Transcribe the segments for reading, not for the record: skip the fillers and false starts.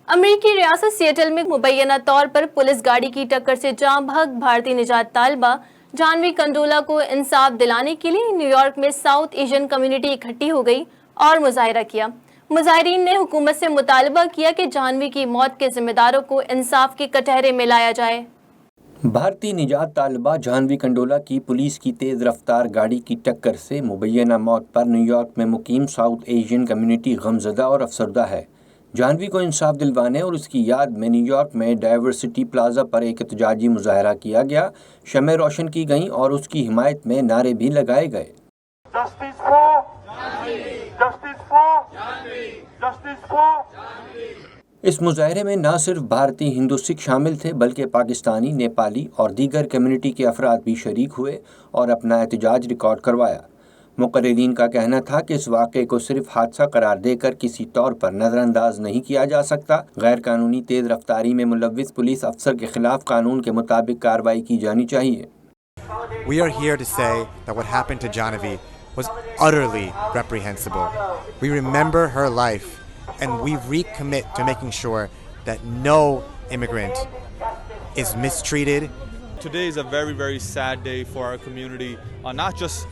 अमेरिकी रियासत सिएटल में मुबैना तौर पर पुलिस गाड़ी की टक्कर से जाँ बहक भारतीय निजात तालिबा जानवी कंडोला को इंसाफ दिलाने के लिए न्यूयॉर्क में साउथ एशियन कम्युनिटी इकट्ठी हो गई और मुजाहिरा किया। मुजाहिरीन ने हुकूमत से मुतालबा किया कि जानवी की मौत के जिम्मेदारों को इंसाफ के कटहरे में लाया जाए। भारतीय निजात तालिबा जानवी कंडोला की पुलिस की तेज़ रफ्तार गाड़ी की टक्कर से मुबैना मौत पर न्यूयॉर्क में मुकीम साउथ एशियन कम्युनिटी गमज़दा और अफसरदा है। जानवी को इंसाफ दिलवाने और उसकी याद में न्यूयॉर्क में डाइवर्सिटी प्लाजा पर एक एहतजाजी मुजाहरा किया गया, शमें रोशन की गईं और उसकी हिमायत में नारे भी लगाए गए। इस मुजाहरे में न सिर्फ भारतीय हिंदू सिख शामिल थे बल्कि पाकिस्तानी, नेपाली और दीगर कम्युनिटी के अफराद भी शरीक हुए और अपना एहतजाज रिकॉर्ड करवाया। मुकर्रिरीन का कहना था कि इस वाक़े को सिर्फ हादसा करार देकर किसी तौर पर नज़रअंदाज नहीं किया जा सकता। गैर कानूनी तेज़ रफ्तारी में मुलव्विस पुलिस अफसर के खिलाफ कानून के मुताबिक कार्रवाई की जानी चाहिए। We are here to say that what happened to Janavi was utterly reprehensible. We remember her life and we recommit to making sure that no immigrant is mistreated. Today is a very, very sad day for our community, not just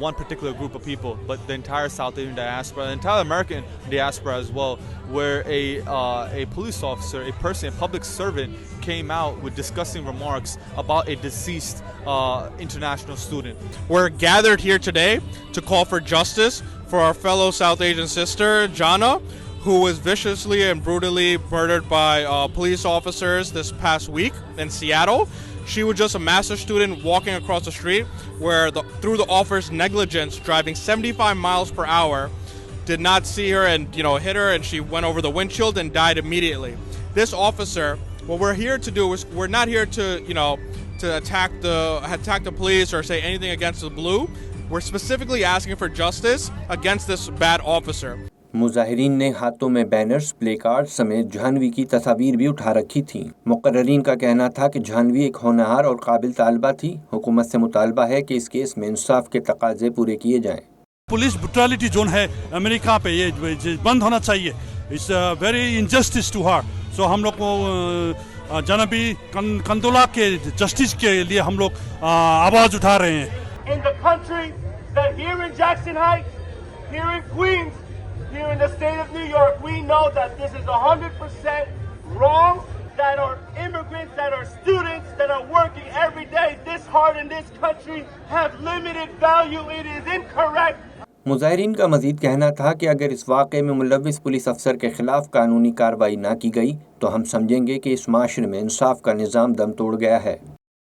one particular group of people, but the entire South Asian diaspora, the entire American diaspora as well, where a police officer, a person, a public servant came out with disgusting remarks about a deceased international student. We're gathered here today to call for justice for our fellow South Asian sister, Jana, who was viciously and brutally murdered by police officers this past week in Seattle. She was just a master's student walking across the street where through the officer's negligence, driving 75 miles per hour, did not see her and hit her, and she went over the windshield and died immediately. This officer, what we're here to do is we're not here to to attack the police or say anything against the blue. We're specifically asking for justice against this bad officer. मुजाहिरीन ने हाथों में banners, play card समेत जानवी की तस्वीर भी उठा रखी थी। मुकर्रिरीन का कहना था कि जानवी एक होनहार और काबिल तालिबा थी। हुकूमत से मुतालबा है कि इस केस में इंसाफ के तकाजे पूरे किए जाएं। पुलिस ब्रुटैलिटी जोन है अमेरिका पे, ये बंद होना चाहिए। It's very injustice to her. So हम लोग को जानवी कंडोला के जस्टिस के लिए हम लोग आवाज उठा रहे हैं। In the country that here in Jackson Heights, here in Queens, here in the state of New York, we know that this is 100% wrong, that our immigrants, that our students that are working every day this hard in this country have limited value. It is incorrect. मुजाहिरीन का मजीद कहना था कि अगर इस वाक़े में मुलव्विस police अफसर के खिलाफ कानूनी कार्रवाई ना की गई तो हम समझेंगे कि इस माशरे में इंसाफ का निज़ाम दम तोड़ गया है।